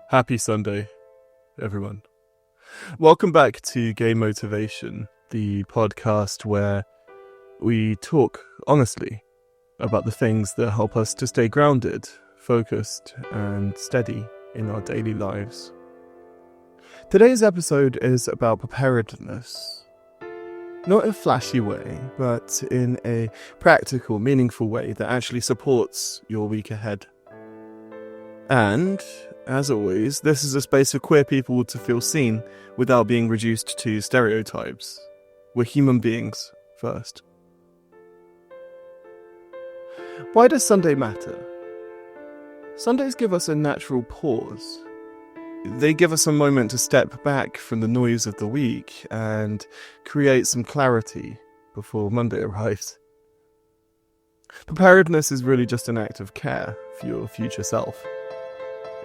Happy Sunday, everyone. Welcome back to Game Motivation, the podcast where we talk honestly about the things that help us to stay grounded, focused, and steady in our daily lives. Today's episode is about preparedness. Not in a flashy way, but in a practical, meaningful way that actually supports your week ahead. And, as always, this is a space for queer people to feel seen without being reduced to stereotypes. We're human beings first. Why does Sunday matter? Sundays give us a natural pause. They give us a moment to step back from the noise of the week and create some clarity before Monday arrives. Preparedness is really just an act of care for your future self.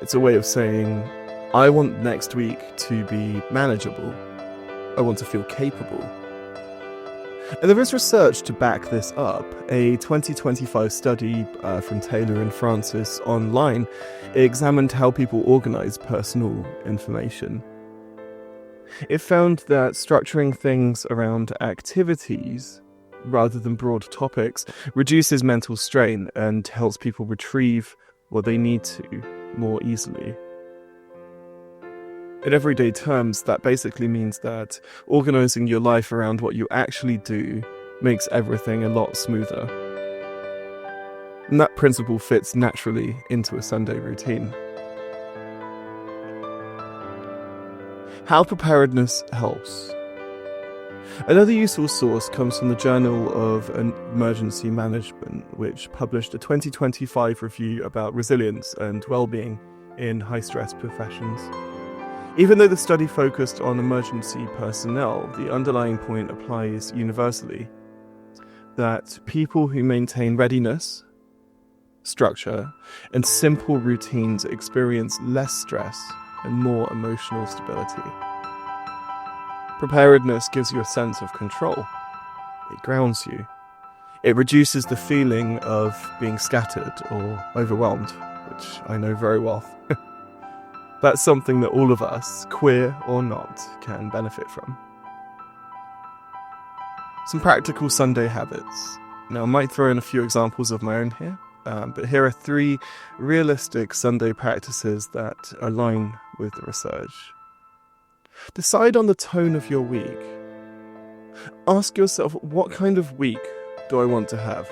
It's a way of saying, I want next week to be manageable. I want to feel capable. And there is research to back this up. A 2025 study from Taylor and Francis online examined how people organize personal information. It found that structuring things around activities rather than broad topics reduces mental strain and helps people retrieve what they need to more easily. In everyday terms, that basically means that organizing your life around what you actually do makes everything a lot smoother. And that principle fits naturally into a Sunday routine. How preparedness helps. Another useful source comes from the Journal of Emergency Management, which published a 2025 review about resilience and well-being in high-stress professions. Even though the study focused on emergency personnel, the underlying point applies universally, that people who maintain readiness, structure, and simple routines experience less stress and more emotional stability. Preparedness gives you a sense of control. It grounds you. It reduces the feeling of being scattered or overwhelmed, which I know very well. That's something that all of us, queer or not, can benefit from. Some practical Sunday habits. Now, I might throw in a few examples of my own here, but here are 3 realistic Sunday practices that align with the research. Decide on the tone of your week. Ask yourself, what kind of week do I want to have?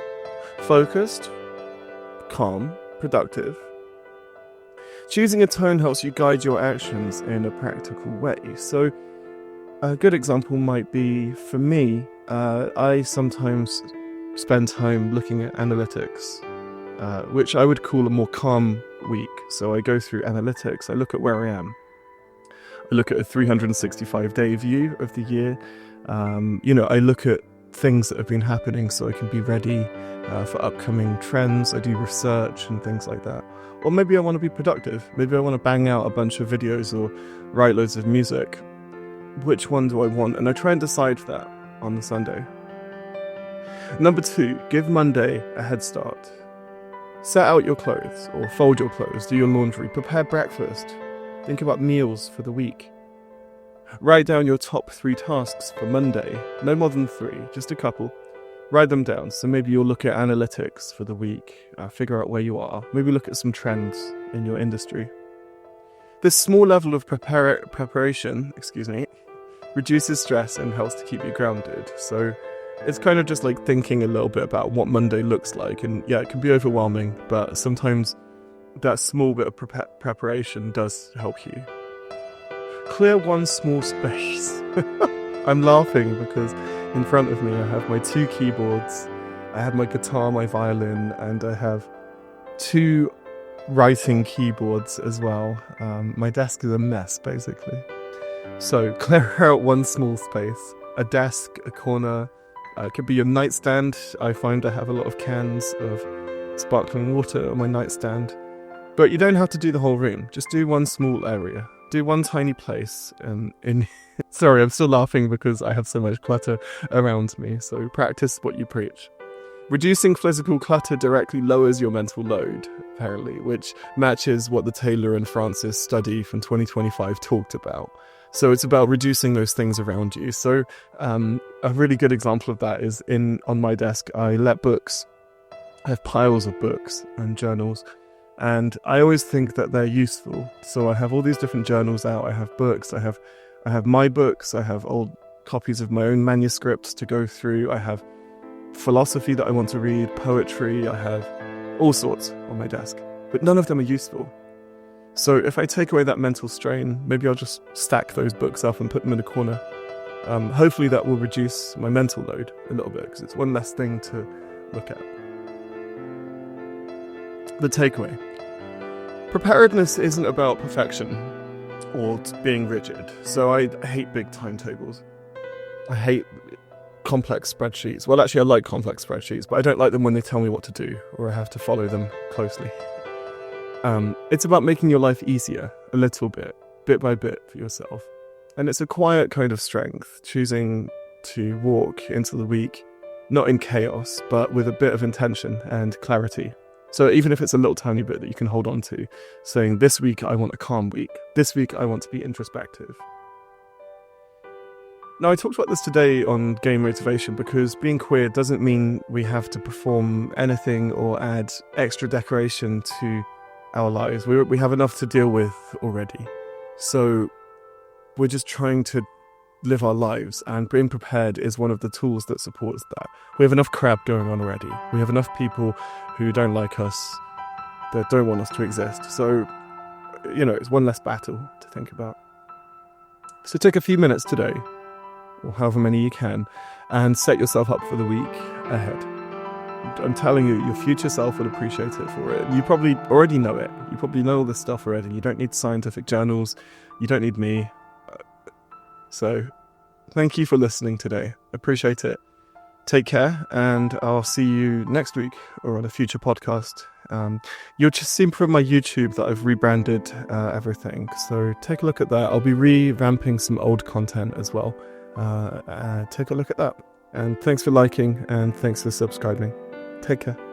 Focused, calm, productive. Choosing a tone helps you guide your actions in a practical way. So, a good example might be, for me, I sometimes spend time looking at analytics, which I would call a more calm week. So I go through analytics, I look at where I am. I look at a 365-day view of the year. I look at things that have been happening so I can be ready for upcoming trends. I do research and things like that. Or maybe I want to be productive. Maybe I want to bang out a bunch of videos or write loads of music. Which one do I want? And I try and decide that on the Sunday. Number 2, give Monday a head start. Set out your clothes or fold your clothes, do your laundry, prepare breakfast. Think about meals for the week. Write down your top 3 tasks for Monday. No more than 3, just a couple. Write them down. So maybe you'll look at analytics for the week, figure out where you are. Maybe look at some trends in your industry. This small level of preparation, reduces stress and helps to keep you grounded. So it's kind of just like thinking a little bit about what Monday looks like. And yeah, it can be overwhelming, but sometimes that small bit of preparation does help you. Clear one small space. I'm laughing because in front of me I have my 2 keyboards, I have my guitar, my violin, and I have 2 writing keyboards as well. My desk is a mess, basically. So clear out one small space, a desk, a corner. It could be your nightstand. I find I have a lot of cans of sparkling water on my nightstand. But you don't have to do the whole room. Just do one small area. Do one tiny place. Sorry, I'm still laughing because I have so much clutter around me. So practice what you preach. Reducing physical clutter directly lowers your mental load. apparently, which matches what the Taylor and Francis study from 2025 talked about. So it's about reducing those things around you. So a really good example of that is on my desk, I let books. I have piles of books and journals, and I always think that they're useful. So I have all these different journals out. I have books. I have my books. I have old copies of my own manuscripts to go through. I have philosophy that I want to read, poetry. I have all sorts on my desk, but none of them are useful. So if I take away that mental strain, maybe I'll just stack those books up and put them in a corner. Hopefully that will reduce my mental load a little bit, because it's one less thing to look at. The takeaway. Preparedness isn't about perfection or being rigid. So I hate big timetables. I hate complex spreadsheets. Well, actually, I like complex spreadsheets, but I don't like them when they tell me what to do or I have to follow them closely. It's about making your life easier a little bit by bit for yourself. And it's a quiet kind of strength, choosing to walk into the week, not in chaos, but with a bit of intention and clarity. So even if it's a little tiny bit that you can hold on to, saying, this week I want a calm week. This week I want to be introspective. Now, I talked about this today on game motivation because being queer doesn't mean we have to perform anything or add extra decoration to our lives. We have enough to deal with already. So we're just trying to live our lives, and being prepared is one of the tools that supports that. We have enough crap going on already. We have enough people who don't like us, that don't want us to exist. So, it's one less battle to think about. So take a few minutes today, or however many you can, and set yourself up for the week ahead. I'm telling you, your future self will appreciate it for it. You probably already know it. You probably know all this stuff already. You don't need scientific journals. You don't need me. So, thank you for listening today. Appreciate it. Take care, and I'll see you next week or on a future podcast. You'll just see from my YouTube that I've rebranded everything. So take a look at that. I'll be revamping some old content as well. Take a look at that. And thanks for liking, and thanks for subscribing. Take care.